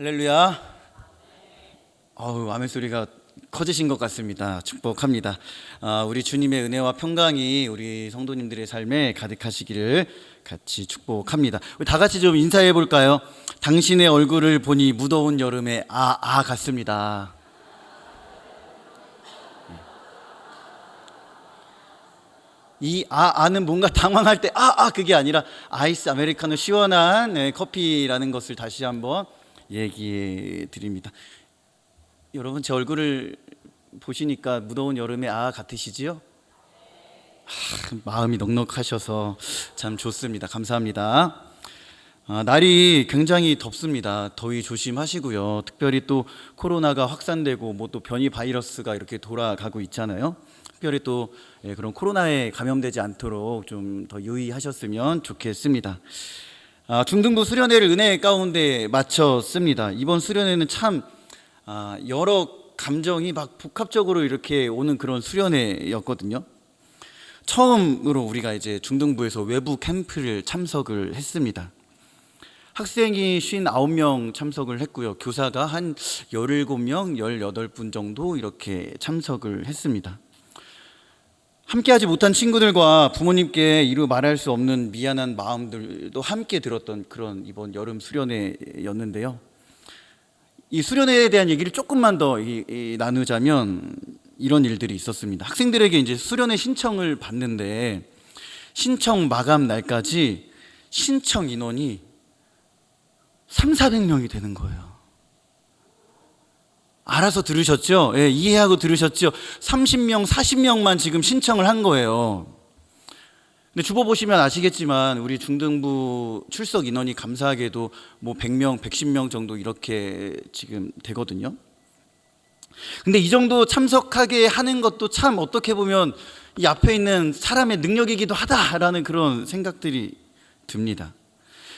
할렐루야. 아멘 소리가 커지신 것 같습니다. 축복합니다. 우리 주님의 은혜와 평강이 우리 성도님들의 삶에 가득하시기를 같이 축복합니다. 우리 다 같이 좀 인사해 볼까요? 당신의 얼굴을 보니 무더운 여름에 같습니다. 이 아는 뭔가 당황할 때 그게 아니라 아이스 아메리카노 시원한 커피라는 것을 다시 한번 얘기해 드립니다. 여러분 제 얼굴을 보시니까 무더운 여름에 같으시지요? 마음이 넉넉하셔서 참 좋습니다. 감사합니다. 날이 굉장히 덥습니다. 더위 조심하시고요. 특별히 또 코로나가 확산되고 또 변이 바이러스가 이렇게 돌아가고 있잖아요. 특별히 또 그런 코로나에 감염되지 않도록 좀 더 유의하셨으면 좋겠습니다. 중등부 수련회를 은혜 가운데 마쳤습니다. 이번 수련회는 참 여러 감정이 막 복합적으로 이렇게 오는 그런 수련회였거든요. 처음으로 우리가 이제 중등부에서 외부 캠프를 참석을 했습니다. 학생이 59명 참석을 했고요. 교사가 한 17명, 18분 정도 이렇게 참석을 했습니다. 함께하지 못한 친구들과 부모님께 이루 말할 수 없는 미안한 마음들도 함께 들었던 그런 이번 여름 수련회였는데요. 이 수련회에 대한 얘기를 조금만 더 나누자면 이런 일들이 있었습니다. 학생들에게 이제 수련회 신청을 받는데 신청 마감 날까지 신청 인원이 300~400명이 되는 거예요. 알아서 들으셨죠? 이해하고 들으셨죠? 30명, 40명만 지금 신청을 한 거예요. 근데 주보 보시면 아시겠지만 우리 중등부 출석 인원이 감사하게도 100명, 110명 정도 이렇게 지금 되거든요. 근데 이 정도 참석하게 하는 것도 참 어떻게 보면 이 앞에 있는 사람의 능력이기도 하다라는 그런 생각들이 듭니다.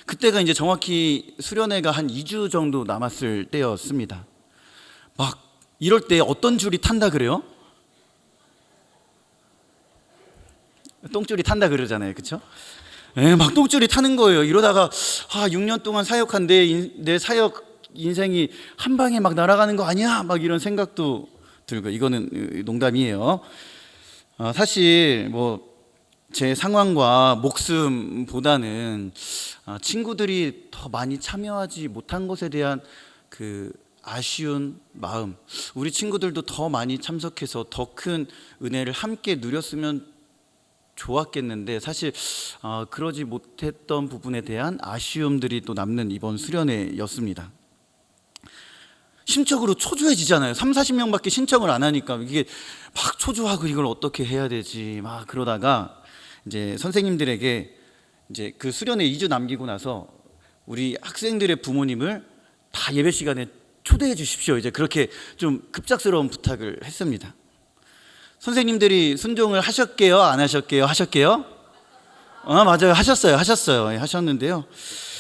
그때가 이제 정확히 수련회가 한 2주 정도 남았을 때였습니다. 막 이럴 때 어떤 줄이 탄다 그래요? 똥줄이 탄다 그러잖아요, 그렇죠? 막 똥줄이 타는 거예요. 이러다가 6년 동안 사역한 내 사역 인생이 한 방에 막 날아가는 거 아니야? 막 이런 생각도 들고. 이거는 농담이에요. 사실 제 상황과 목숨보다는 친구들이 더 많이 참여하지 못한 것에 대한 그 아쉬운 마음, 우리 친구들도 더 많이 참석해서 더 큰 은혜를 함께 누렸으면 좋았겠는데 사실 그러지 못했던 부분에 대한 아쉬움들이 또 남는 이번 수련회였습니다. 심적으로 초조해지잖아요. 30~40명밖에 신청을 안 하니까 이게 막 초조하고 이걸 어떻게 해야 되지 막 그러다가 이제 선생님들에게 이제 그 수련회 2주 남기고 나서 우리 학생들의 부모님을 다 예배 시간에 초대해 주십시오. 이제 그렇게 좀 급작스러운 부탁을 했습니다. 선생님들이 순종을 하셨게요? 안 하셨게요? 하셨게요? 맞아요. 하셨어요. 하셨는데요.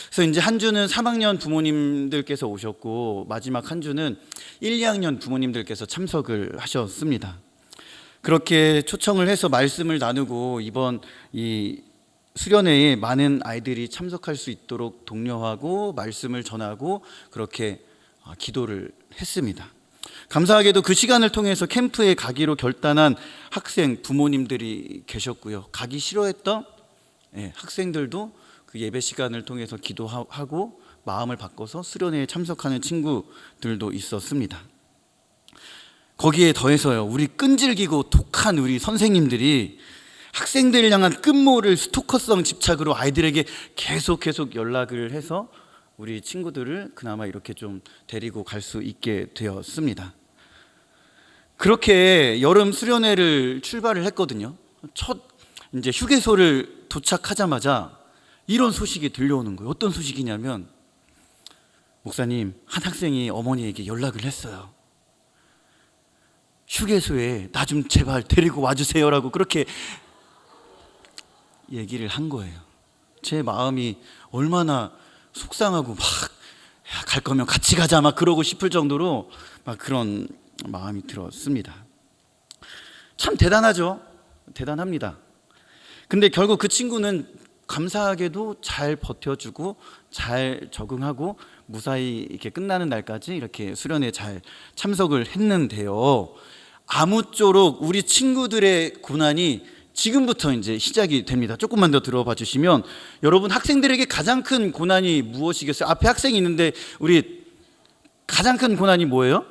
그래서 이제 한 주는 3학년 부모님들께서 오셨고 마지막 한 주는 1, 2학년 부모님들께서 참석을 하셨습니다. 그렇게 초청을 해서 말씀을 나누고 이번 이 수련회에 많은 아이들이 참석할 수 있도록 독려하고 말씀을 전하고 그렇게 기도를 했습니다. 감사하게도 그 시간을 통해서 캠프에 가기로 결단한 학생 부모님들이 계셨고요. 가기 싫어했던 학생들도 그 예배 시간을 통해서 기도하고 마음을 바꿔서 수련회에 참석하는 친구들도 있었습니다. 거기에 더해서요, 우리 끈질기고 독한 우리 선생님들이 학생들을 향한 끝모를 스토커성 집착으로 아이들에게 계속 연락을 해서 우리 친구들을 그나마 이렇게 좀 데리고 갈 수 있게 되었습니다. 그렇게 여름 수련회를 출발을 했거든요. 첫 이제 휴게소를 도착하자마자 이런 소식이 들려오는 거예요. 어떤 소식이냐면 목사님, 한 학생이 어머니에게 연락을 했어요. 휴게소에 나 좀 제발 데리고 와주세요라고 그렇게 얘기를 한 거예요. 제 마음이 얼마나 속상하고 막 갈 거면 같이 가자 막 그러고 싶을 정도로 막 그런 마음이 들었습니다. 참 대단하죠. 대단합니다. 근데 결국 그 친구는 감사하게도 잘 버텨주고 잘 적응하고 무사히 이렇게 끝나는 날까지 이렇게 수련회 잘 참석을 했는데요. 아무쪼록 우리 친구들의 고난이 지금부터 이제 시작이 됩니다. 조금만 더 들어봐 주시면, 여러분 학생들에게 가장 큰 고난이 무엇이겠어요? 앞에 학생이 있는데 우리 가장 큰 고난이 뭐예요?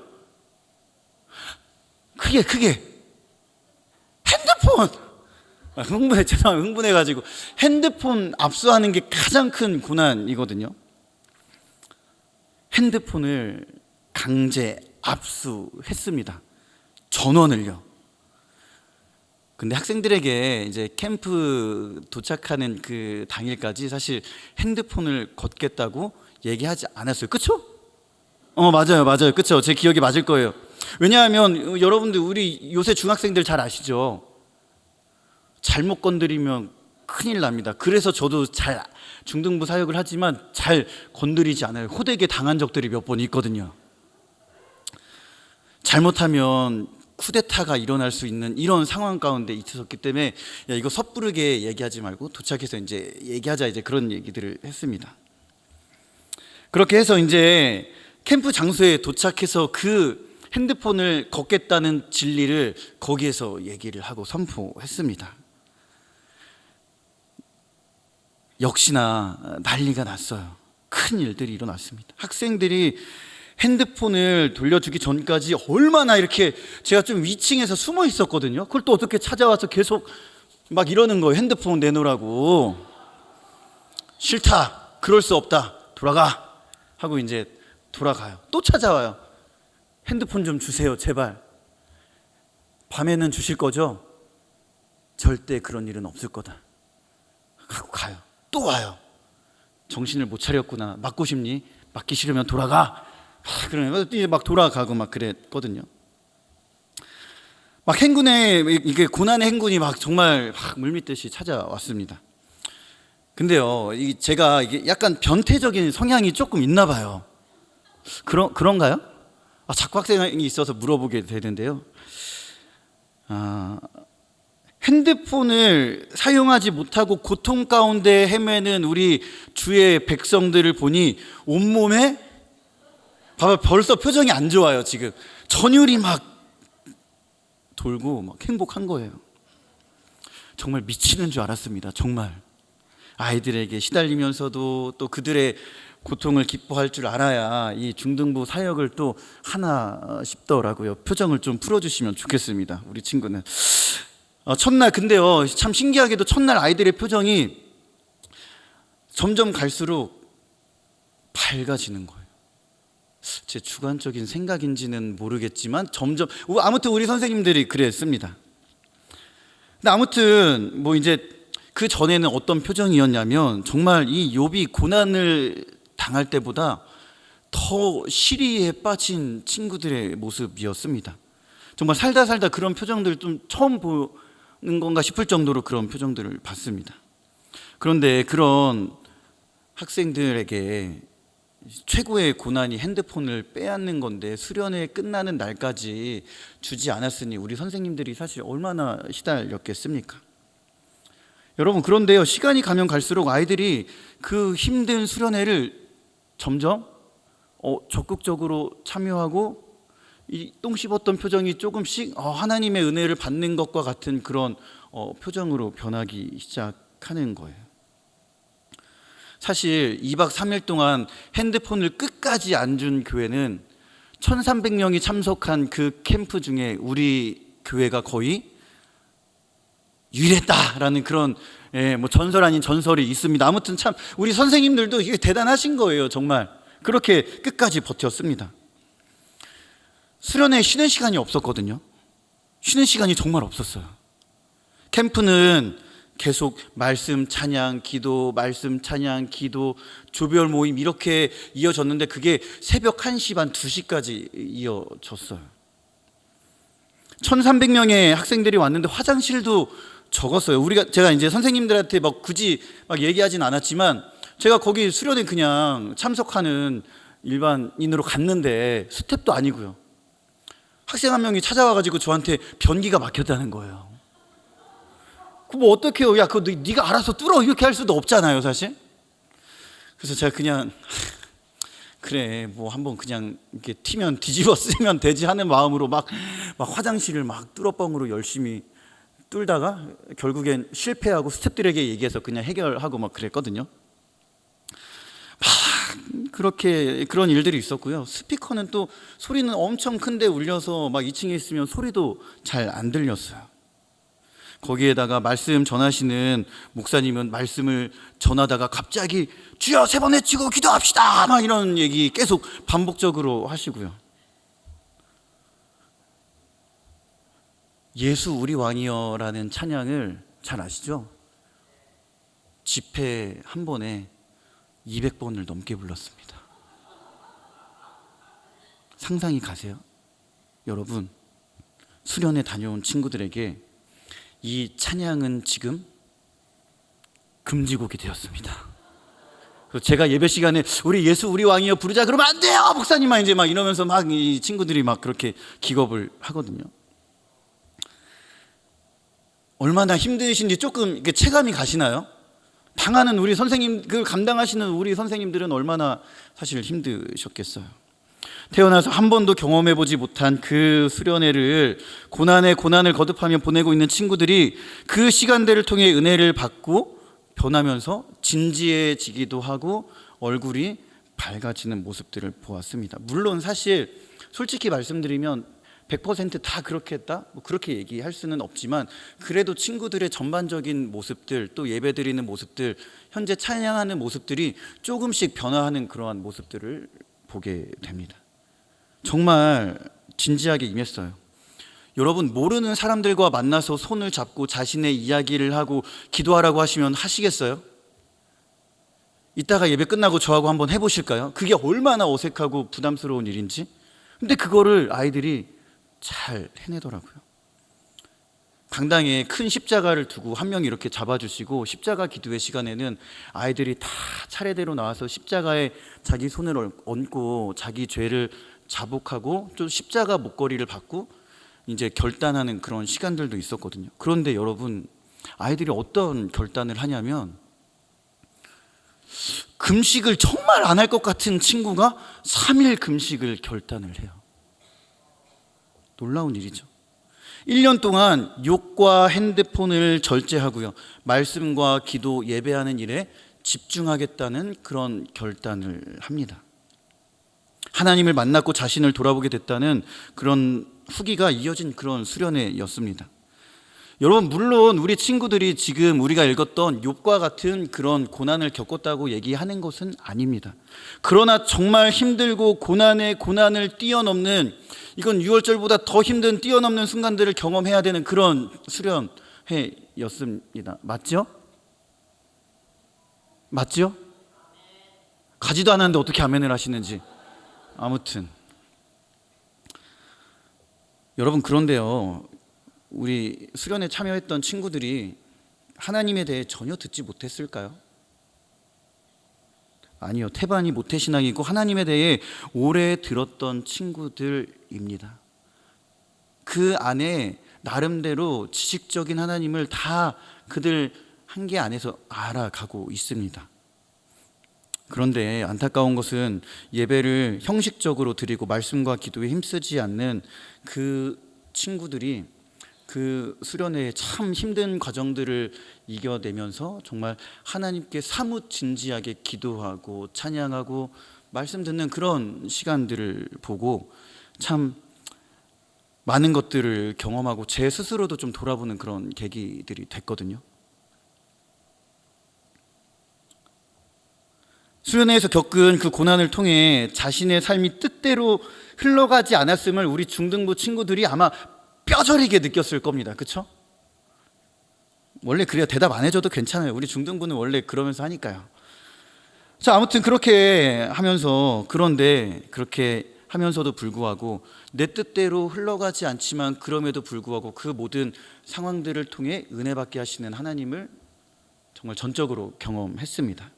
크게 핸드폰. 흥분해가지고 핸드폰 압수하는 게 가장 큰 고난이거든요. 핸드폰을 강제 압수했습니다. 전원을요. 근데 학생들에게 이제 캠프 도착하는 그 당일까지 사실 핸드폰을 걷겠다고 얘기하지 않았어요. 그쵸? 맞아요. 그쵸? 제 기억이 맞을 거예요. 왜냐하면 여러분들 우리 요새 중학생들 잘 아시죠? 잘못 건드리면 큰일 납니다. 그래서 저도 잘 중등부 사역을 하지만 잘 건드리지 않아요. 호되게 당한 적들이 몇 번 있거든요. 잘못하면 쿠데타가 일어날 수 있는 이런 상황 가운데 있었기 때문에, 야, 이거 섣부르게 얘기하지 말고 도착해서 이제 얘기하자, 이제 그런 얘기들을 했습니다. 그렇게 해서 이제 캠프 장소에 도착해서 그 핸드폰을 걷겠다는 진리를 거기에서 얘기를 하고 선포했습니다. 역시나 난리가 났어요. 큰 일들이 일어났습니다. 학생들이 핸드폰을 돌려주기 전까지 얼마나 이렇게, 제가 좀 위층에서 숨어 있었거든요. 그걸 또 어떻게 찾아와서 계속 막 이러는 거예요. 핸드폰 내놓으라고. 싫다, 그럴 수 없다, 돌아가 하고 이제 돌아가요. 또 찾아와요. 핸드폰 좀 주세요, 제발. 밤에는 주실 거죠? 절대 그런 일은 없을 거다 하고 가요. 또 와요. 정신을 못 차렸구나. 맞고 싶니? 맞기 싫으면 돌아가. 그러면 이제 막 돌아가고 막 그랬거든요. 막 행군에, 이게 고난의 행군이 막 정말 막 물밀듯이 찾아왔습니다. 근데요, 제가 이게 약간 변태적인 성향이 조금 있나 봐요. 그런가요? 자꾸 학생이 있어서 물어보게 되는데요. 핸드폰을 사용하지 못하고 고통 가운데 헤매는 우리 주의 백성들을 보니 온몸에, 봐봐, 벌써 표정이 안 좋아요. 지금 전율이 막 돌고 막 행복한 거예요. 정말 미치는 줄 알았습니다. 정말 아이들에게 시달리면서도 또 그들의 고통을 기뻐할 줄 알아야 이 중등부 사역을 또 하나 싶더라고요. 표정을 좀 풀어주시면 좋겠습니다. 우리 친구는 첫날, 근데요 참 신기하게도 첫날 아이들의 표정이 점점 갈수록 밝아지는 거예요. 제 주관적인 생각인지는 모르겠지만 점점, 아무튼 우리 선생님들이 그랬습니다. 근데 아무튼 뭐 이제 그 전에는 어떤 표정이었냐면, 정말 이 욥이 고난을 당할 때보다 더 시리에 빠진 친구들의 모습이었습니다. 정말 살다 그런 표정들 좀 처음 보는 건가 싶을 정도로 그런 표정들을 봤습니다. 그런데 그런 학생들에게 최고의 고난이 핸드폰을 빼앗는 건데 수련회 끝나는 날까지 주지 않았으니 우리 선생님들이 사실 얼마나 시달렸겠습니까? 여러분, 그런데요, 시간이 가면 갈수록 아이들이 그 힘든 수련회를 점점 적극적으로 참여하고, 이 똥 씹었던 표정이 조금씩 하나님의 은혜를 받는 것과 같은 그런 표정으로 변하기 시작하는 거예요. 사실 2박 3일 동안 핸드폰을 끝까지 안 준 교회는 1300명이 참석한 그 캠프 중에 우리 교회가 거의 유일했다라는 그런 뭐 전설 아닌 전설이 있습니다. 아무튼 참 우리 선생님들도 이게 대단하신 거예요. 정말 그렇게 끝까지 버텼습니다. 수련회 쉬는 시간이 없었거든요. 쉬는 시간이 정말 없었어요. 캠프는 계속 말씀 찬양 기도, 말씀 찬양 기도, 조별 모임 이렇게 이어졌는데 그게 새벽 1시 반 2시까지 이어졌어요. 1300명의 학생들이 왔는데 화장실도 적었어요. 제가 이제 선생님들한테 막 굳이 막 얘기하진 않았지만, 제가 거기 수련회 그냥 참석하는 일반인으로 갔는데 스텝도 아니고요. 학생 한 명이 찾아와가지고 저한테 변기가 막혔다는 거예요. 그 뭐 어떡해요? 야, 그거 네가 알아서 뚫어. 이렇게 할 수도 없잖아요, 사실. 그래서 제가 그냥 그래, 뭐 한번 그냥 이렇게 튀면 뒤집어 쓰면 되지 하는 마음으로 막 화장실을 막 뚫어뻥으로 열심히 뚫다가 결국엔 실패하고 스태프들에게 얘기해서 그냥 해결하고 막 그랬거든요. 막 그렇게 그런 일들이 있었고요. 스피커는 또 소리는 엄청 큰데 울려서 막 2층에 있으면 소리도 잘 안 들렸어요. 거기에다가 말씀 전하시는 목사님은 말씀을 전하다가 갑자기 주여 3번 외치고 기도합시다 막 이런 얘기 계속 반복적으로 하시고요. 예수 우리 왕이여라는 찬양을 잘 아시죠? 집회 한 번에 200번을 넘게 불렀습니다. 상상이 가세요? 여러분, 수련회 다녀온 친구들에게 이 찬양은 지금 금지곡이 되었습니다. 그래서 제가 예배 시간에 우리 예수 우리 왕이여 부르자 그러면 안 돼요 목사님아 이제 막 이러면서 막 이 친구들이 막 그렇게 기겁을 하거든요. 얼마나 힘드신지 조금 이렇게 체감이 가시나요? 당하는 우리 선생님, 그 감당하시는 우리 선생님들은 얼마나 사실 힘드셨겠어요. 태어나서 한 번도 경험해보지 못한 그 수련회를 고난에 고난을 거듭하며 보내고 있는 친구들이 그 시간들을 통해 은혜를 받고 변하면서 진지해지기도 하고 얼굴이 밝아지는 모습들을 보았습니다. 물론 사실 솔직히 말씀드리면 100%다 그렇게 했다? 뭐 그렇게 얘기할 수는 없지만 그래도 친구들의 전반적인 모습들 또 예배드리는 모습들 현재 찬양하는 모습들이 조금씩 변화하는 그러한 모습들을 보게 됩니다. 정말 진지하게 임했어요. 여러분 모르는 사람들과 만나서 손을 잡고 자신의 이야기를 하고 기도하라고 하시면 하시겠어요? 이따가 예배 끝나고 저하고 한번 해보실까요? 그게 얼마나 어색하고 부담스러운 일인지. 근데 그거를 아이들이 잘 해내더라고요. 강당에 큰 십자가를 두고 한 명이 이렇게 잡아주시고 십자가 기도회 시간에는 아이들이 다 차례대로 나와서 십자가에 자기 손을 얹고 자기 죄를 자복하고 또 십자가 목걸이를 받고 이제 결단하는 그런 시간들도 있었거든요. 그런데 여러분 아이들이 어떤 결단을 하냐면 금식을 정말 안 할 것 같은 친구가 3일 금식을 결단을 해요. 놀라운 일이죠. 1년 동안 욕과 핸드폰을 절제하고요. 말씀과 기도, 예배하는 일에 집중하겠다는 그런 결단을 합니다. 하나님을 만났고 자신을 돌아보게 됐다는 그런 후기가 이어진 그런 수련회였습니다. 여러분 물론 우리 친구들이 지금 우리가 읽었던 욥과 같은 그런 고난을 겪었다고 얘기하는 것은 아닙니다. 그러나 정말 힘들고 고난에 고난을 뛰어넘는 이건 6월절보다 더 힘든 뛰어넘는 순간들을 경험해야 되는 그런 수련회였습니다. 맞죠? 맞죠? 가지도 않았는데 어떻게 아멘을 하시는지. 아무튼 여러분 그런데요 우리 수련회 참여했던 친구들이 하나님에 대해 전혀 듣지 못했을까요? 아니요. 태반이 모태신앙이고 하나님에 대해 오래 들었던 친구들입니다. 그 안에 나름대로 지식적인 하나님을 다 그들 한계 안에서 알아가고 있습니다. 그런데 안타까운 것은 예배를 형식적으로 드리고 말씀과 기도에 힘쓰지 않는 그 친구들이 그 수련회의 참 힘든 과정들을 이겨내면서 정말 하나님께 사뭇 진지하게 기도하고 찬양하고 말씀 듣는 그런 시간들을 보고 참 많은 것들을 경험하고 제 스스로도 좀 돌아보는 그런 계기들이 됐거든요. 수련회에서 겪은 그 고난을 통해 자신의 삶이 뜻대로 흘러가지 않았음을 우리 중등부 친구들이 아마 뼈저리게 느꼈을 겁니다. 그렇죠? 원래 그래야 대답 안 해줘도 괜찮아요. 우리 중등부는 원래 그러면서 하니까요. 자, 아무튼 그렇게 하면서 그런데 그렇게 하면서도 불구하고 내 뜻대로 흘러가지 않지만 그럼에도 불구하고 그 모든 상황들을 통해 은혜 받게 하시는 하나님을 정말 전적으로 경험했습니다.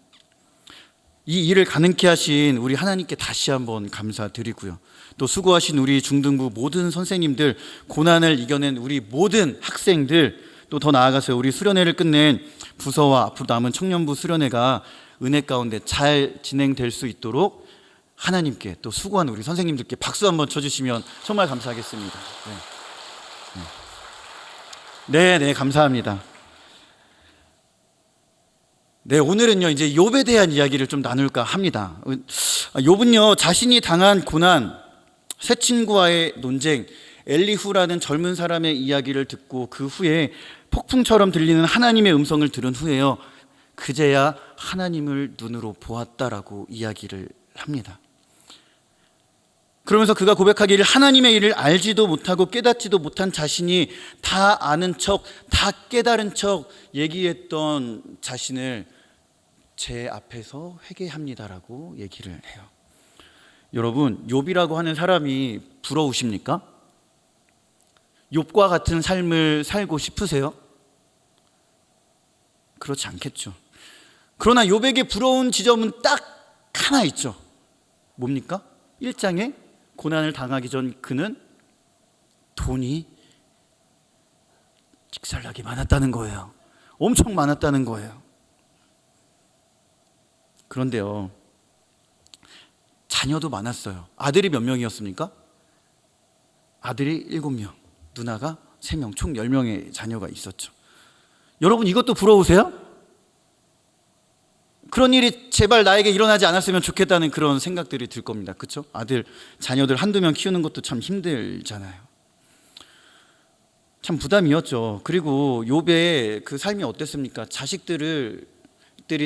이 일을 가능케 하신 우리 하나님께 다시 한번 감사드리고요. 또 수고하신 우리 중등부 모든 선생님들, 고난을 이겨낸 우리 모든 학생들, 또 또 더 나아가서 우리 수련회를 끝낸 부서와 앞으로 남은 청년부 수련회가 은혜 가운데 잘 진행될 수 있도록 하나님께 또 수고한 우리 선생님들께 박수 한번 쳐주시면 정말 감사하겠습니다. 네, 감사합니다. 네, 오늘은요 이제 욥에 대한 이야기를 좀 나눌까 합니다. 욥은요 자신이 당한 고난, 새 친구와의 논쟁, 엘리후라는 젊은 사람의 이야기를 듣고 그 후에 폭풍처럼 들리는 하나님의 음성을 들은 후에요 그제야 하나님을 눈으로 보았다라고 이야기를 합니다. 그러면서 그가 고백하기를 하나님의 일을 알지도 못하고 깨닫지도 못한 자신이 다 아는 척, 다 깨달은 척 얘기했던 자신을 제 앞에서 회개합니다라고 얘기를 해요. 여러분, 욥이라고 하는 사람이 부러우십니까? 욥과 같은 삶을 살고 싶으세요? 그렇지 않겠죠. 그러나 욥에게 부러운 지점은 딱 하나 있죠. 뭡니까? 1장에 고난을 당하기 전 그는 돈이 직살나게 많았다는 거예요. 엄청 많았다는 거예요. 그런데요, 자녀도 많았어요. 아들이 몇 명이었습니까? 아들이 7명, 누나가 3명, 총 10명의 자녀가 있었죠. 여러분, 이것도 부러우세요? 그런 일이 제발 나에게 일어나지 않았으면 좋겠다는 그런 생각들이 들 겁니다. 그렇죠? 아들, 자녀들 한두 명 키우는 것도 참 힘들잖아요. 참 부담이었죠. 그리고 욥의 그 삶이 어땠습니까? 자식들이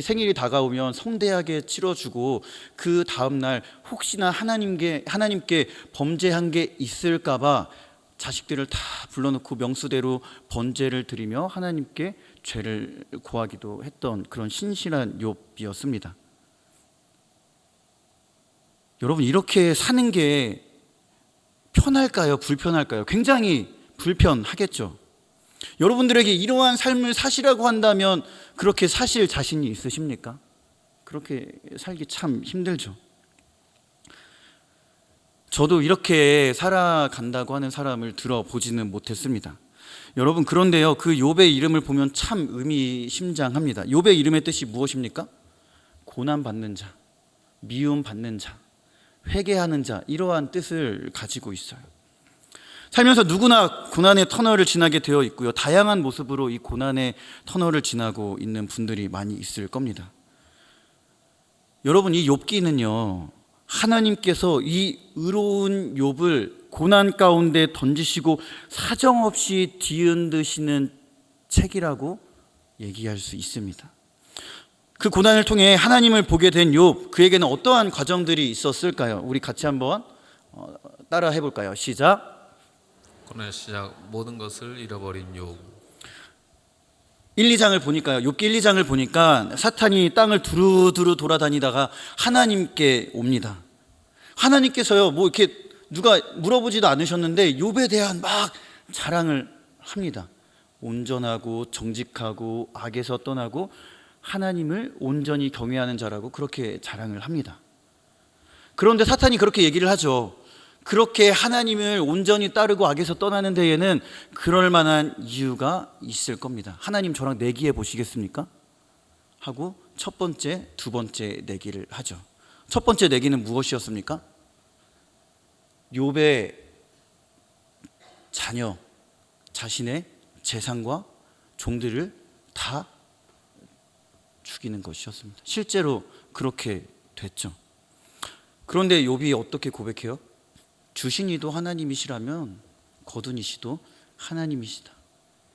생일이 다가오면 성대하게 치러주고 그 다음날 혹시나 하나님께 범죄한 게 있을까봐 자식들을 다 불러놓고 명수대로 번제를 드리며 하나님께 죄를 고하기도 했던 그런 신실한 욥이었습니다. 여러분, 이렇게 사는 게 편할까요? 불편할까요? 굉장히 불편하겠죠. 여러분들에게 이러한 삶을 사시라고 한다면 그렇게 사실 자신이 있으십니까? 그렇게 살기 참 힘들죠. 저도 이렇게 살아간다고 하는 사람을 들어보지는 못했습니다. 여러분, 그런데요, 그 욥의 이름을 보면 참 의미심장합니다. 욥의 이름의 뜻이 무엇입니까? 고난받는 자, 미움받는 자, 회개하는 자, 이러한 뜻을 가지고 있어요. 살면서 누구나 고난의 터널을 지나게 되어 있고요, 다양한 모습으로 이 고난의 터널을 지나고 있는 분들이 많이 있을 겁니다. 여러분, 이 욥기는요, 하나님께서 이 의로운 욥을 고난 가운데 던지시고 사정없이 뒤흔드시는 책이라고 얘기할 수 있습니다. 그 고난을 통해 하나님을 보게 된 욥, 그에게는 어떠한 과정들이 있었을까요? 우리 같이 한번 따라 해볼까요? 시작. 고난의 시작, 모든 것을 잃어버린 욥. 1, 2장을 보니까요, 욥기 1, 2장을 보니까 사탄이 땅을 두루두루 돌아다니다가 하나님께 옵니다. 하나님께서요, 뭐 이렇게 누가 물어보지도 않으셨는데 욥에 대한 막 자랑을 합니다. 온전하고 정직하고 악에서 떠나고 하나님을 온전히 경외하는 자라고 그렇게 자랑을 합니다. 그런데 사탄이 그렇게 얘기를 하죠. 그렇게 하나님을 온전히 따르고 악에서 떠나는 데에는 그럴 만한 이유가 있을 겁니다. 하나님, 저랑 내기해 보시겠습니까? 하고 첫 번째, 두 번째 내기를 하죠. 첫 번째 내기는 무엇이었습니까? 욥의 자녀, 자신의 재산과 종들을 다 죽이는 것이었습니다. 실제로 그렇게 됐죠. 그런데 욥이 어떻게 고백해요? 주신 이도 하나님이시라면 거둔 이시도 하나님이시다.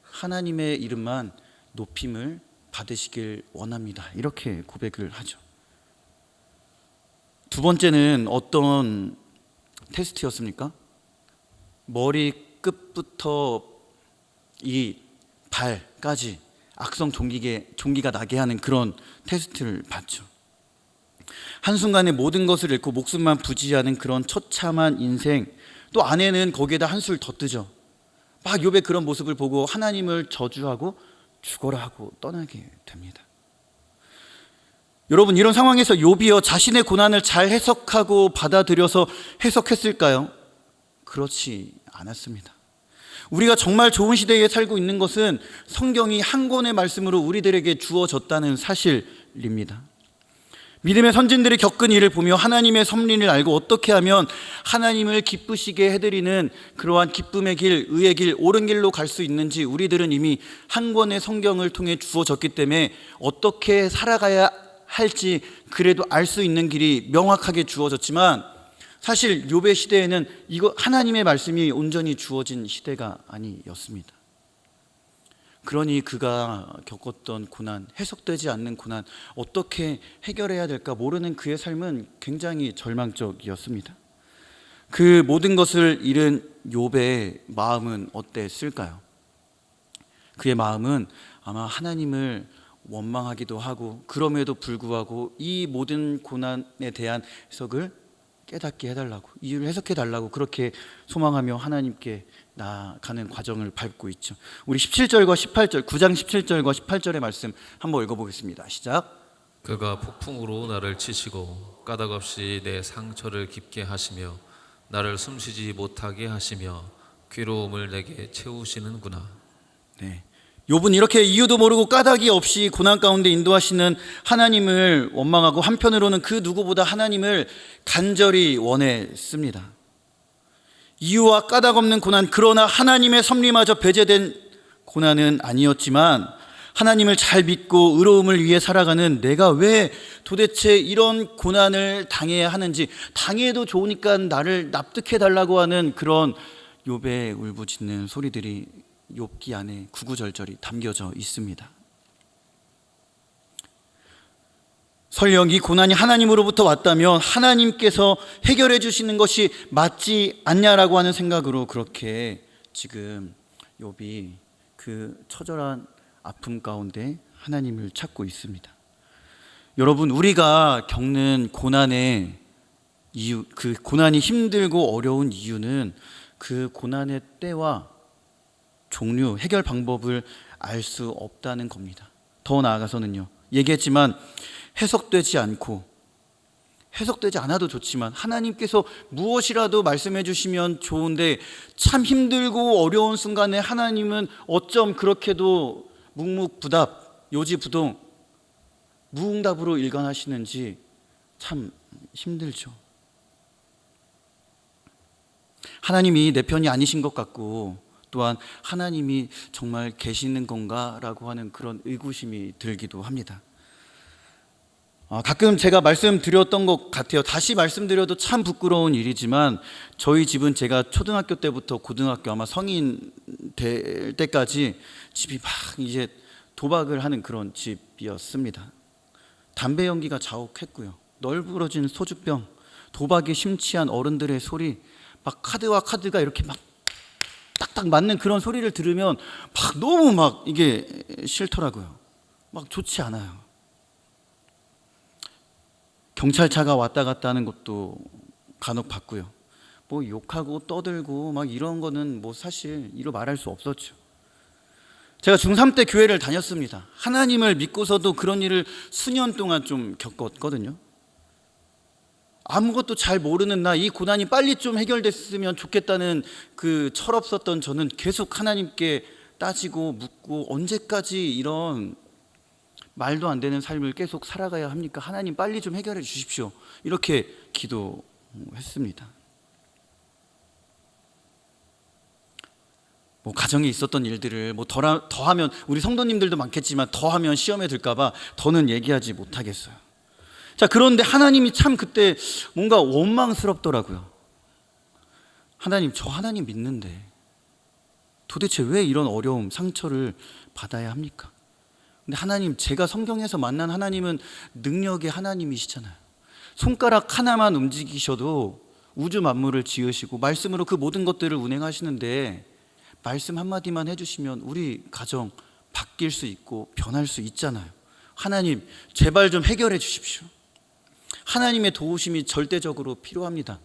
하나님의 이름만 높임을 받으시길 원합니다. 이렇게 고백을 하죠. 두 번째는 어떤 테스트였습니까? 머리 끝부터 이 발까지 악성 종기가 나게 하는 그런 테스트를 받죠. 한순간에 모든 것을 잃고 목숨만 부지하는 그런 처참한 인생, 또 아내는 거기에다 한술 더 뜨죠. 막 욥의 그런 모습을 보고 하나님을 저주하고 죽어라 하고 떠나게 됩니다. 여러분, 이런 상황에서 욥이요, 자신의 고난을 잘 해석하고 받아들여서 해석했을까요? 그렇지 않았습니다. 우리가 정말 좋은 시대에 살고 있는 것은 성경이 한 권의 말씀으로 우리들에게 주어졌다는 사실입니다. 믿음의 선진들이 겪은 일을 보며 하나님의 섭리를 알고 어떻게 하면 하나님을 기쁘시게 해드리는 그러한 기쁨의 길, 의의 길, 옳은 길로 갈 수 있는지 우리들은 이미 한 권의 성경을 통해 주어졌기 때문에 어떻게 살아가야 할지 그래도 알 수 있는 길이 명확하게 주어졌지만, 사실 욥의 시대에는 이거 하나님의 말씀이 온전히 주어진 시대가 아니었습니다. 그러니 그가 겪었던 고난, 해석되지 않는 고난, 어떻게 해결해야 될까 모르는 그의 삶은 굉장히 절망적이었습니다. 그 모든 것을 잃은 욥의 마음은 어땠을까요? 그의 마음은 아마 하나님을 원망하기도 하고, 그럼에도 불구하고 이 모든 고난에 대한 해석을 깨닫게 해달라고, 이유를 해석해달라고 그렇게 소망하며 하나님께 나아가는 과정을 밟고 있죠. 우리 17절과 18절, 9장 17절과 18절의 말씀 한번 읽어보겠습니다. 시작. 그가 폭풍으로 나를 치시고 까닭없이 내 상처를 깊게 하시며 나를 숨쉬지 못하게 하시며 괴로움을 내게 채우시는구나. 네. 욥은 이렇게 이유도 모르고 까닭이 없이 고난 가운데 인도하시는 하나님을 원망하고, 한편으로는 그 누구보다 하나님을 간절히 원했습니다. 이유와 까닭 없는 고난, 그러나 하나님의 섭리마저 배제된 고난은 아니었지만 하나님을 잘 믿고 의로움을 위해 살아가는 내가 왜 도대체 이런 고난을 당해야 하는지, 당해도 좋으니까 나를 납득해 달라고 하는 그런 욥의 울부짖는 소리들이 욥기 안에 구구절절이 담겨져 있습니다. 설령 이 고난이 하나님으로부터 왔다면 하나님께서 해결해 주시는 것이 맞지 않냐라고 하는 생각으로 그렇게 지금 욥이 그 처절한 아픔 가운데 하나님을 찾고 있습니다. 여러분, 우리가 겪는 고난의 이유, 그 고난이 힘들고 어려운 이유는 그 고난의 때와 종류, 해결 방법을 알 수 없다는 겁니다. 더 나아가서는요, 얘기했지만 해석되지 않아도 좋지만 하나님께서 무엇이라도 말씀해 주시면 좋은데, 참 힘들고 어려운 순간에 하나님은 어쩜 그렇게도 묵묵부답, 요지부동, 무응답으로 일관하시는지 참 힘들죠. 하나님이 내 편이 아니신 것 같고, 또한 하나님이 정말 계시는 건가라고 하는 그런 의구심이 들기도 합니다. 가끔 제가 말씀드렸던 것 같아요. 다시 말씀드려도 참 부끄러운 일이지만 저희 집은 제가 초등학교 때부터 고등학교, 아마 성인 될 때까지 집이 막 이제 도박을 하는 그런 집이었습니다. 담배 연기가 자욱했고요, 널브러진 소주병, 도박에 심취한 어른들의 소리, 막 카드와 카드가 이렇게 막 딱딱 맞는 그런 소리를 들으면 막 너무 막 이게 싫더라고요. 막 좋지 않아요. 경찰차가 왔다 갔다 하는 것도 간혹 봤고요. 뭐 욕하고 떠들고 막 이런 거는 뭐 사실 이로 말할 수 없었죠. 제가 중3 때 교회를 다녔습니다. 하나님을 믿고서도 그런 일을 수년 동안 좀 겪었거든요. 아무것도 잘 모르는 나, 이 고난이 빨리 좀 해결됐으면 좋겠다는 그 철없었던 저는 계속 하나님께 따지고 묻고, 언제까지 이런 말도 안 되는 삶을 계속 살아가야 합니까? 하나님 빨리 좀 해결해 주십시오. 이렇게 기도했습니다. 뭐 가정에 있었던 일들을 뭐 더하면, 우리 성도님들도 많겠지만 더하면 시험에 들까봐 더는 얘기하지 못하겠어요. 자, 그런데 하나님이 참 그때 뭔가 원망스럽더라고요. 하나님, 저 하나님 믿는데 도대체 왜 이런 어려움, 상처를 받아야 합니까? 근데 하나님, 제가 성경에서 만난 하나님은 능력의 하나님이시잖아요. 손가락 하나만 움직이셔도 우주 만물을 지으시고 말씀으로 그 모든 것들을 운행하시는데, 말씀 한마디만 해주시면 우리 가정 바뀔 수 있고 변할 수 있잖아요. 하나님, 제발 좀 해결해 주십시오. 하나님의 도우심이 절대적으로 필요합니다.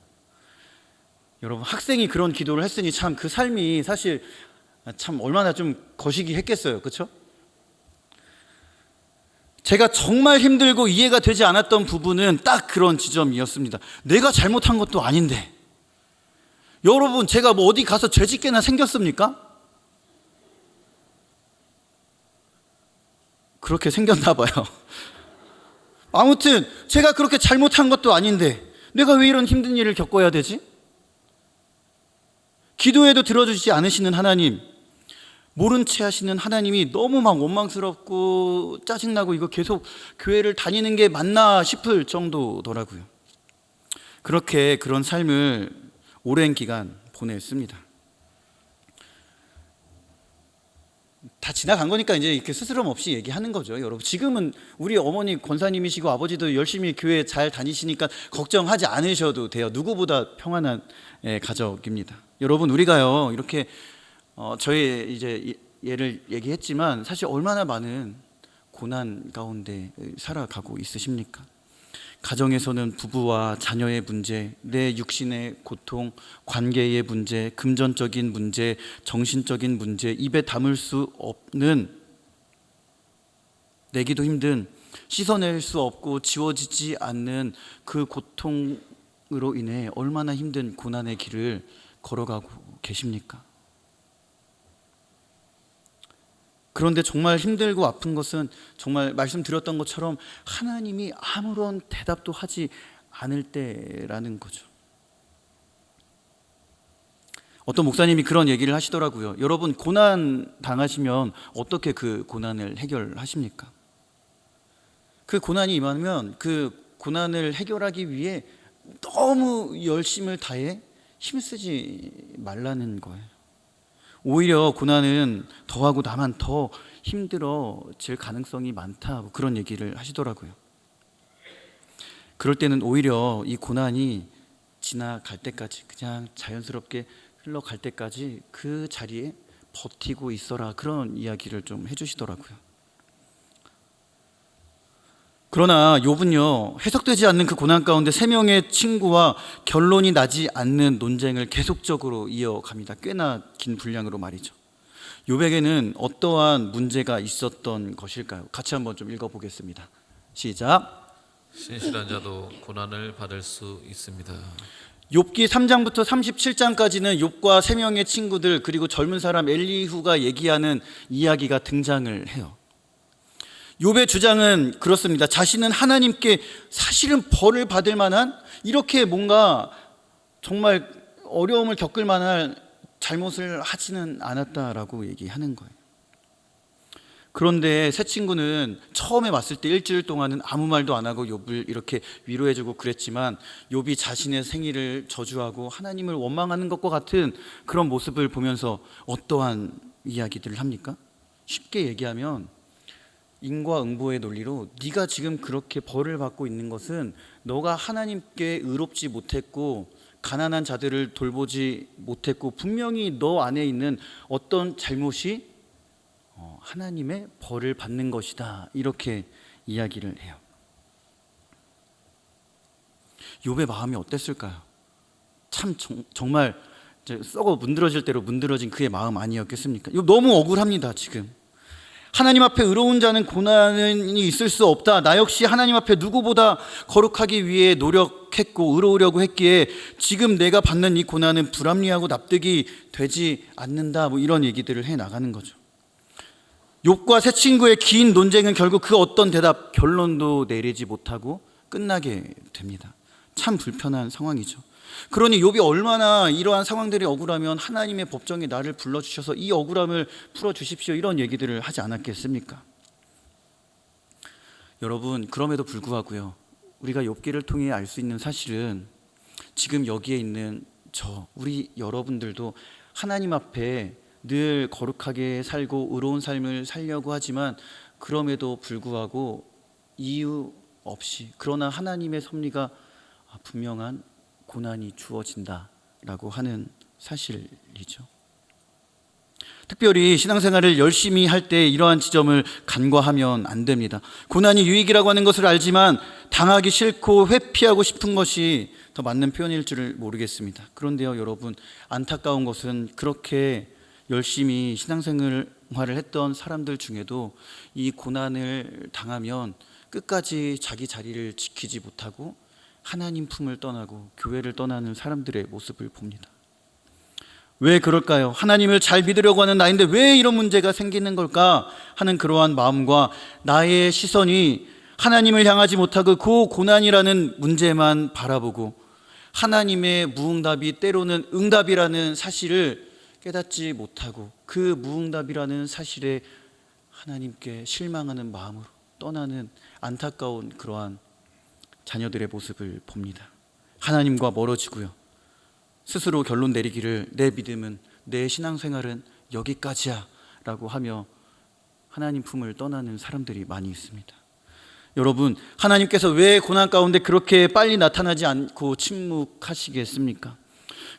여러분, 학생이 그런 기도를 했으니 참 그 삶이 사실 참 얼마나 좀 거시기 했겠어요. 그렇죠? 제가 정말 힘들고 이해가 되지 않았던 부분은 딱 그런 지점이었습니다. 내가 잘못한 것도 아닌데, 여러분, 제가 뭐 어디 가서 죄짓게나 생겼습니까? 그렇게 생겼나 봐요. 아무튼 제가 그렇게 잘못한 것도 아닌데 내가 왜 이런 힘든 일을 겪어야 되지? 기도해도 들어주지 않으시는 하나님, 모른 채 하시는 하나님이 너무 막 원망스럽고 짜증나고 이거 계속 교회를 다니는 게 맞나 싶을 정도더라고요. 그렇게 그런 삶을 오랜 기간 보냈습니다. 다 지나간 거니까 이제 이렇게 스스럼 없이 얘기하는 거죠, 여러분. 지금은 우리 어머니 권사님이시고 아버지도 열심히 교회 잘 다니시니까 걱정하지 않으셔도 돼요. 누구보다 평안한 가족입니다. 여러분, 우리가요 이렇게 저희 이제 예를 얘기했지만 사실 얼마나 많은 고난 가운데 살아가고 있으십니까? 가정에서는 부부와 자녀의 문제, 내 육신의 고통, 관계의 문제, 금전적인 문제, 정신적인 문제, 입에 담을 수 없는, 내기도 힘든, 씻어낼 수 없고 지워지지 않는 그 고통으로 인해 얼마나 힘든 고난의 길을 걸어가고 계십니까? 그런데 정말 힘들고 아픈 것은 정말 말씀드렸던 것처럼 하나님이 아무런 대답도 하지 않을 때라는 거죠. 어떤 목사님이 그런 얘기를 하시더라고요. 여러분, 고난 당하시면 어떻게 그 고난을 해결하십니까? 그 고난이 임하면 그 고난을 해결하기 위해 너무 열심을 다해 힘쓰지 말라는 거예요. 오히려 고난은 더하고 나만 더 힘들어질 가능성이 많다, 그런 얘기를 하시더라고요. 그럴 때는 오히려 이 고난이 지나갈 때까지, 그냥 자연스럽게 흘러갈 때까지 그 자리에 버티고 있어라, 그런 이야기를 좀 해주시더라고요. 그러나 욥은요, 해석되지 않는 그 고난 가운데 세 명의 친구와 결론이 나지 않는 논쟁을 계속적으로 이어갑니다. 꽤나 긴 분량으로 말이죠. 욥에게는 어떠한 문제가 있었던 것일까요? 같이 한번 좀 읽어보겠습니다. 시작. 신실한 자도 고난을 받을 수 있습니다. 욥기 3장부터 37장까지는 욥과 세 명의 친구들 그리고 젊은 사람 엘리후가 얘기하는 이야기가 등장을 해요. 욥의 주장은 그렇습니다. 자신은 하나님께 사실은 벌을 받을 만한, 이렇게 뭔가 정말 어려움을 겪을 만한 잘못을 하지는 않았다라고 얘기하는 거예요. 그런데 세 친구는 처음에 왔을 때 일주일 동안은 아무 말도 안 하고 욥을 이렇게 위로해주고 그랬지만, 욥이 자신의 생일을 저주하고 하나님을 원망하는 것과 같은 그런 모습을 보면서 어떠한 이야기들을 합니까? 쉽게 얘기하면 인과응보의 논리로, 네가 지금 그렇게 벌을 받고 있는 것은 너가 하나님께 의롭지 못했고 가난한 자들을 돌보지 못했고 분명히 너 안에 있는 어떤 잘못이 하나님의 벌을 받는 것이다, 이렇게 이야기를 해요. 욥의 마음이 어땠을까요? 참 정말 썩어 문드러질 대로 문드러진 그의 마음 아니었겠습니까? 욥 너무 억울합니다. 지금 하나님 앞에 의로운 자는 고난이 있을 수 없다, 나 역시 하나님 앞에 누구보다 거룩하기 위해 노력했고 의로우려고 했기에 지금 내가 받는 이 고난은 불합리하고 납득이 되지 않는다, 이런 얘기들을 해 나가는 거죠. 욥과 세 친구의 긴 논쟁은 결국 그 어떤 대답, 결론도 내리지 못하고 끝나게 됩니다. 참 불편한 상황이죠. 그러니 욥이 얼마나 이러한 상황들이 억울하면 하나님의 법정에 나를 불러주셔서 이 억울함을 풀어주십시오, 이런 얘기들을 하지 않았겠습니까? 여러분, 그럼에도 불구하고요, 우리가 욥기를 통해 알 수 있는 사실은 지금 여기에 있는 우리 여러분들도 하나님 앞에 늘 거룩하게 살고 의로운 삶을 살려고 하지만 그럼에도 불구하고 이유 없이, 그러나 하나님의 섭리가 분명한 고난이 주어진다라고 하는 사실이죠. 특별히 신앙생활을 열심히 할 때 이러한 지점을 간과하면 안 됩니다. 고난이 유익이라고 하는 것을 알지만 당하기 싫고 회피하고 싶은 것이 더 맞는 표현일 줄을 모르겠습니다. 그런데요, 여러분, 안타까운 것은 그렇게 열심히 신앙생활을 했던 사람들 중에도 이 고난을 당하면 끝까지 자기 자리를 지키지 못하고 하나님 품을 떠나고 교회를 떠나는 사람들의 모습을 봅니다. 왜 그럴까요? 하나님을 잘 믿으려고 하는 나인데 왜 이런 문제가 생기는 걸까 하는 그러한 마음과 나의 시선이 하나님을 향하지 못하고 그 고난이라는 문제만 바라보고 하나님의 무응답이 때로는 응답이라는 사실을 깨닫지 못하고 그 무응답이라는 사실에 하나님께 실망하는 마음으로 떠나는 안타까운 그러한 자녀들의 모습을 봅니다. 하나님과 멀어지고요, 스스로 결론 내리기를 내 믿음은, 내 신앙생활은 여기까지야 라고 하며 하나님 품을 떠나는 사람들이 많이 있습니다. 여러분, 하나님께서 왜 고난 가운데 그렇게 빨리 나타나지 않고 침묵하시겠습니까?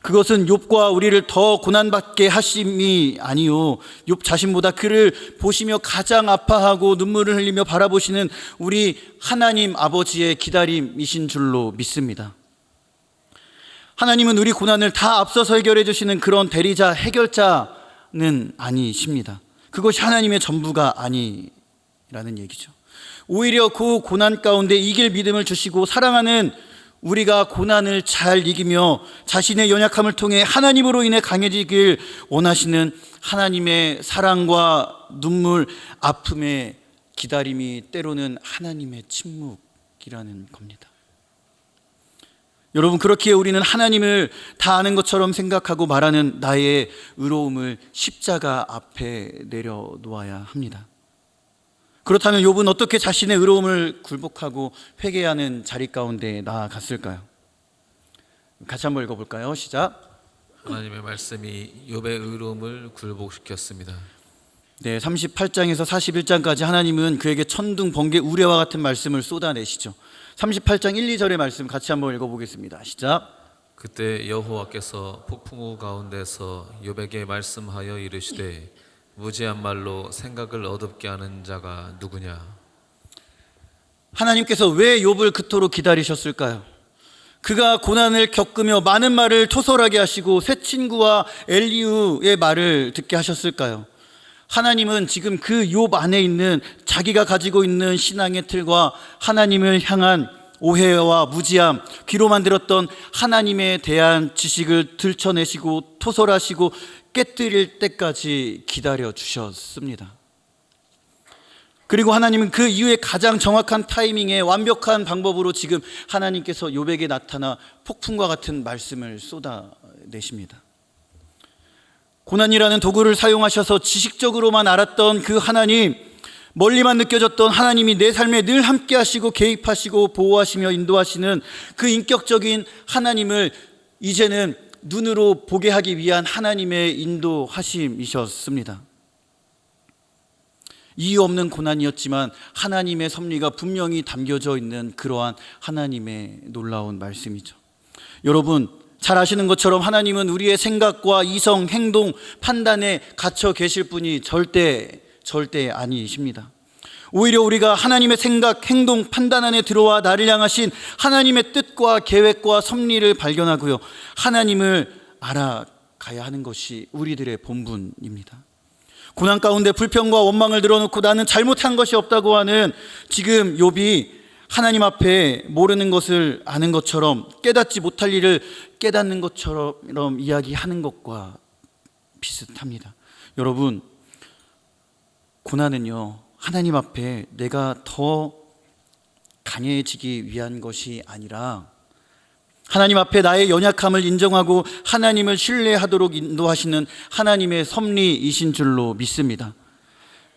그것은 욥과 우리를 더 고난받게 하심이 아니요, 욥 자신보다 그를 보시며 가장 아파하고 눈물을 흘리며 바라보시는 우리 하나님 아버지의 기다림이신 줄로 믿습니다. 하나님은 우리 고난을 다 앞서서 해결해 주시는 그런 대리자, 해결자는 아니십니다. 그것이 하나님의 전부가 아니라는 얘기죠. 오히려 그 고난 가운데 이길 믿음을 주시고 사랑하는 우리가 고난을 잘 이기며 자신의 연약함을 통해 하나님으로 인해 강해지길 원하시는 하나님의 사랑과 눈물, 아픔의 기다림이 때로는 하나님의 침묵이라는 겁니다. 여러분, 그렇기에 우리는 하나님을 다 아는 것처럼 생각하고 말하는 나의 의로움을 십자가 앞에 내려놓아야 합니다. 그렇다면 욥은 어떻게 자신의 의로움을 굴복하고 회개하는 자리 가운데 나아갔을까요? 같이 한번 읽어볼까요? 시작. 하나님의 말씀이 욥의 의로움을 굴복시켰습니다. 네, 38장에서 41장까지 하나님은 그에게 천둥, 번개, 우레와 같은 말씀을 쏟아내시죠. 38장 1, 2절의 말씀 같이 한번 읽어보겠습니다. 시작. 그때 여호와께서 폭풍우 가운데서 욥에게 말씀하여 이르시되 무지한 말로 생각을 어둡게 하는 자가 누구냐. 하나님께서 왜 욥을 그토록 기다리셨을까요? 그가 고난을 겪으며 많은 말을 토설하게 하시고 새 친구와 엘리후의 말을 듣게 하셨을까요? 하나님은 지금 그 욥 안에 있는 자기가 가지고 있는 신앙의 틀과 하나님을 향한 오해와 무지함, 귀로만 들었던 하나님에 대한 지식을 들춰내시고 토설하시고 깨뜨릴 때까지 기다려 주셨습니다. 그리고 하나님은 그 이후에 가장 정확한 타이밍에 완벽한 방법으로 지금 하나님께서 욥에게 나타나 폭풍과 같은 말씀을 쏟아내십니다. 고난이라는 도구를 사용하셔서 지식적으로만 알았던 그 하나님, 멀리만 느껴졌던 하나님이 내 삶에 늘 함께 하시고 개입하시고 보호하시며 인도하시는 그 인격적인 하나님을 이제는 눈으로 보게 하기 위한 하나님의 인도하심이셨습니다. 이유 없는 고난이었지만 하나님의 섭리가 분명히 담겨져 있는 그러한 하나님의 놀라운 말씀이죠. 여러분, 잘 아시는 것처럼 하나님은 우리의 생각과 이성, 행동, 판단에 갇혀 계실 분이 절대 아니십니다. 오히려 우리가 하나님의 생각, 행동, 판단 안에 들어와 나를 향하신 하나님의 뜻과 계획과 섭리를 발견하고요, 하나님을 알아가야 하는 것이 우리들의 본분입니다. 고난 가운데 불평과 원망을 늘어놓고 나는 잘못한 것이 없다고 하는 지금 욥이 하나님 앞에 모르는 것을 아는 것처럼, 깨닫지 못할 일을 깨닫는 것처럼 이야기하는 것과 비슷합니다. 여러분, 고난은요, 하나님 앞에 내가 더 강해지기 위한 것이 아니라 하나님 앞에 나의 연약함을 인정하고 하나님을 신뢰하도록 인도하시는 하나님의 섭리이신 줄로 믿습니다.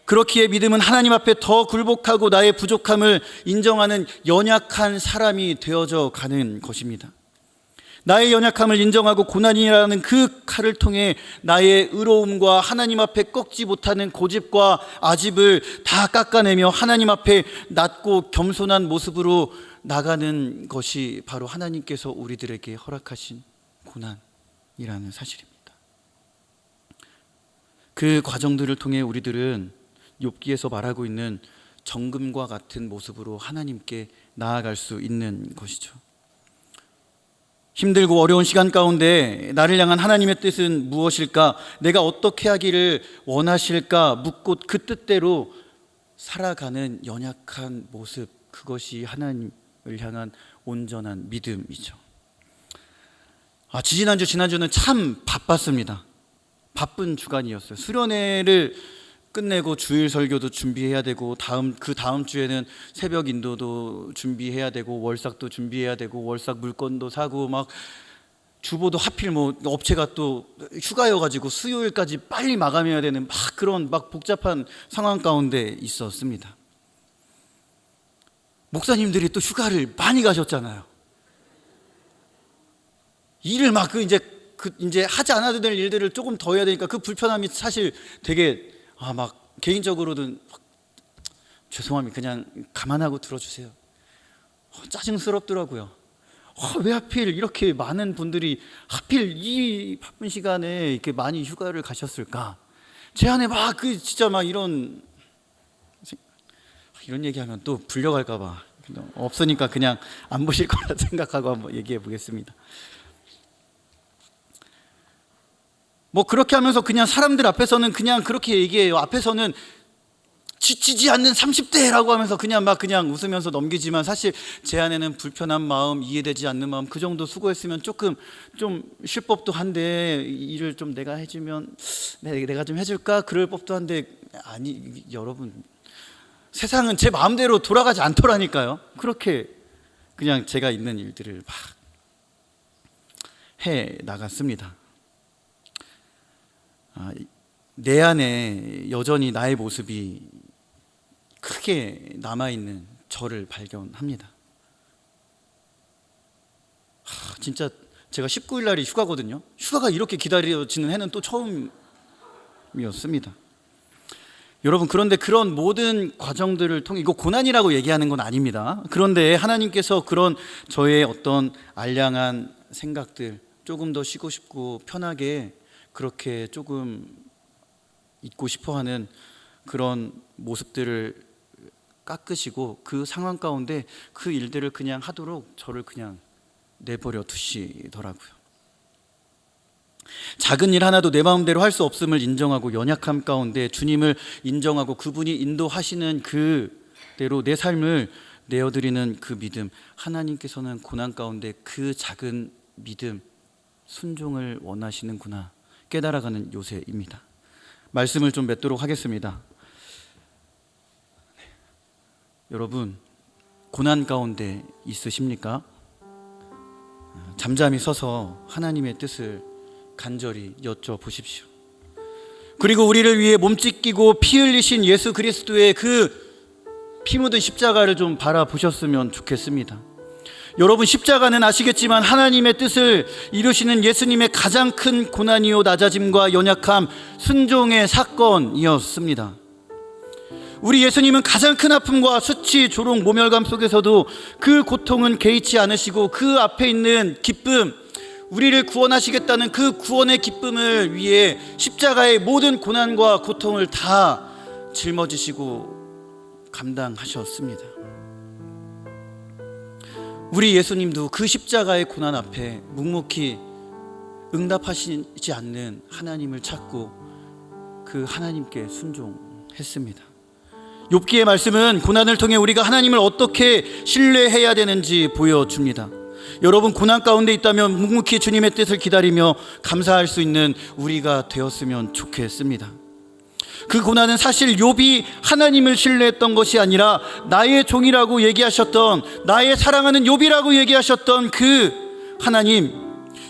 그렇기에 믿음은 하나님 앞에 더 굴복하고 나의 부족함을 인정하는 연약한 사람이 되어져 가는 것입니다. 나의 연약함을 인정하고 고난이라는 그 칼을 통해 나의 의로움과 하나님 앞에 꺾지 못하는 고집과 아집을 다 깎아내며 하나님 앞에 낮고 겸손한 모습으로 나가는 것이 바로 하나님께서 우리들에게 허락하신 고난이라는 사실입니다. 그 과정들을 통해 우리들은 욥기에서 말하고 있는 정금과 같은 모습으로 하나님께 나아갈 수 있는 것이죠. 힘들고 어려운 시간 가운데 나를 향한 하나님의 뜻은 무엇일까? 내가 어떻게 하기를 원하실까? 묻고 그 뜻대로 살아가는 연약한 모습, 그것이 하나님을 향한 온전한 믿음이죠. 지난주는 참 바빴습니다. 바쁜 주간이었어요. 수련회를 끝내고 주일 설교도 준비해야 되고 그 다음 주에는 새벽 인도도 준비해야 되고 월삭도 준비해야 되고 월삭 물건도 사고 막 주보도 하필 뭐 업체가 또 휴가여가지고 수요일까지 빨리 마감해야 되는 막 그런 막 복잡한 상황 가운데 있었습니다. 목사님들이 또 휴가를 많이 가셨잖아요. 일을 막 이제 하지 않아도 될 일들을 조금 더 해야 되니까 그 불편함이 사실 되게 막 개인적으로는 죄송합니다. 그냥 감안하고 들어주세요. 짜증스럽더라고요. 왜 하필 이렇게 많은 분들이 하필 이 바쁜 시간에 이렇게 많이 휴가를 가셨을까? 제 안에 진짜 이런 얘기하면 또 불려갈까봐 없으니까 그냥 안 보실 거라 생각하고 한번 얘기해 보겠습니다. 뭐 그렇게 하면서 그냥 사람들 앞에서는 그냥 그렇게 얘기해요. 앞에서는 지치지 않는 30대라고 하면서 그냥 웃으면서 넘기지만 사실 제 안에는 불편한 마음, 이해되지 않는 마음, 그 정도 수고했으면 조금 좀 쉴 법도 한데 일을 좀 내가 해주면 내가 좀 해줄까? 그럴 법도 한데 아니 여러분 세상은 제 마음대로 돌아가지 않더라니까요. 그렇게 그냥 제가 있는 일들을 막 해 나갔습니다. 내 안에 여전히 나의 모습이 크게 남아있는 저를 발견합니다. 진짜 제가 19일 날이 휴가거든요. 휴가가 이렇게 기다려지는 해는 또 처음이었습니다. 여러분, 그런데 그런 모든 과정들을 통해, 이거 고난이라고 얘기하는 건 아닙니다. 그런데 하나님께서 그런 저의 어떤 알량한 생각들, 조금 더 쉬고 싶고 편하게 그렇게 조금 있고 싶어하는 그런 모습들을 깎으시고 그 상황 가운데 그 일들을 그냥 하도록 저를 그냥 내버려 두시더라고요. 작은 일 하나도 내 마음대로 할 수 없음을 인정하고 연약함 가운데 주님을 인정하고 그분이 인도하시는 그대로 내 삶을 내어드리는 그 믿음, 하나님께서는 고난 가운데 그 작은 믿음, 순종을 원하시는구나 깨달아가는 요새입니다. 말씀을 좀 맺도록 하겠습니다. 여러분, 고난 가운데 있으십니까? 잠잠히 서서 하나님의 뜻을 간절히 여쭤보십시오. 그리고 우리를 위해 몸짓 끼고 피 흘리신 예수 그리스도의 그 피 묻은 십자가를 좀 바라보셨으면 좋겠습니다. 여러분, 십자가는 아시겠지만 하나님의 뜻을 이루시는 예수님의 가장 큰 고난이요 낮아짐과 연약함, 순종의 사건이었습니다. 우리 예수님은 가장 큰 아픔과 수치, 조롱, 모멸감 속에서도 그 고통은 개의치 않으시고 그 앞에 있는 기쁨, 우리를 구원하시겠다는 그 구원의 기쁨을 위해 십자가의 모든 고난과 고통을 다 짊어지시고 감당하셨습니다. 우리 예수님도 그 십자가의 고난 앞에 묵묵히 응답하시지 않는 하나님을 찾고 그 하나님께 순종했습니다. 욥기의 말씀은 고난을 통해 우리가 하나님을 어떻게 신뢰해야 되는지 보여줍니다. 여러분, 고난 가운데 있다면 묵묵히 주님의 뜻을 기다리며 감사할 수 있는 우리가 되었으면 좋겠습니다. 그 고난은 사실 욥이 하나님을 신뢰했던 것이 아니라 나의 종이라고 얘기하셨던, 나의 사랑하는 욥이라고 얘기하셨던 그 하나님,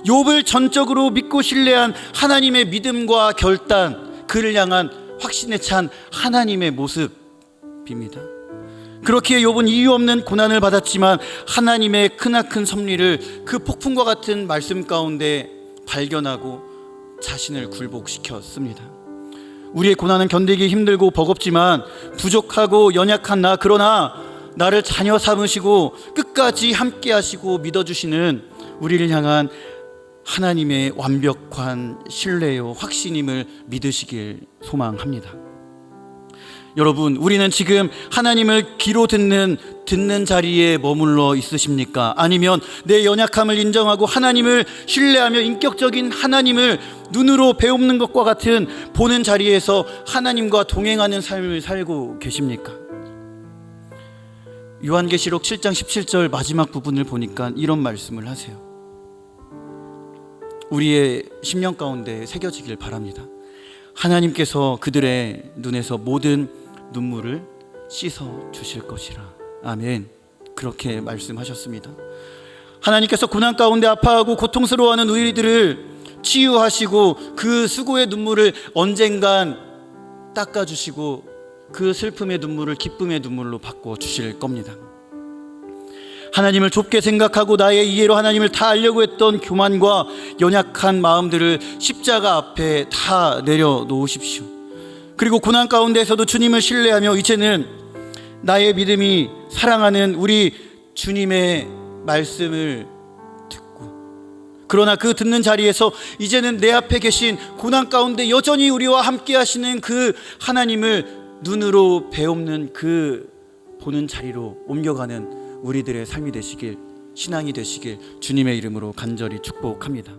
욥을 전적으로 믿고 신뢰한 하나님의 믿음과 결단, 그를 향한 확신에 찬 하나님의 모습입니다. 그렇기에 욥은 이유 없는 고난을 받았지만 하나님의 크나큰 섭리를 그 폭풍과 같은 말씀 가운데 발견하고 자신을 굴복시켰습니다. 우리의 고난은 견디기 힘들고 버겁지만 부족하고 연약한 나, 그러나 나를 자녀 삼으시고 끝까지 함께 하시고 믿어주시는 우리를 향한 하나님의 완벽한 신뢰요 확신임을 믿으시길 소망합니다. 여러분, 우리는 지금 하나님을 귀로 듣는 자리에 머물러 있으십니까? 아니면 내 연약함을 인정하고 하나님을 신뢰하며 인격적인 하나님을 눈으로 배우는 것과 같은 보는 자리에서 하나님과 동행하는 삶을 살고 계십니까? 요한계시록 7장 17절 마지막 부분을 보니까 이런 말씀을 하세요. 우리의 심령 가운데 새겨지길 바랍니다. 하나님께서 그들의 눈에서 모든 눈물을 씻어 주실 것이라. 아멘. 그렇게 말씀하셨습니다. 하나님께서 고난 가운데 아파하고 고통스러워하는 우리들을 치유하시고 그 수고의 눈물을 언젠간 닦아주시고 그 슬픔의 눈물을 기쁨의 눈물로 바꿔 주실 겁니다. 하나님을 좁게 생각하고 나의 이해로 하나님을 다 알려고 했던 교만과 연약한 마음들을 십자가 앞에 다 내려놓으십시오. 그리고 고난 가운데에서도 주님을 신뢰하며 이제는 나의 믿음이 사랑하는 우리 주님의 말씀을 듣고, 그러나 그 듣는 자리에서 이제는 내 앞에 계신 고난 가운데 여전히 우리와 함께 하시는 그 하나님을 눈으로 배움는 그 보는 자리로 옮겨가는 우리들의 삶이 되시길, 신앙이 되시길 주님의 이름으로 간절히 축복합니다.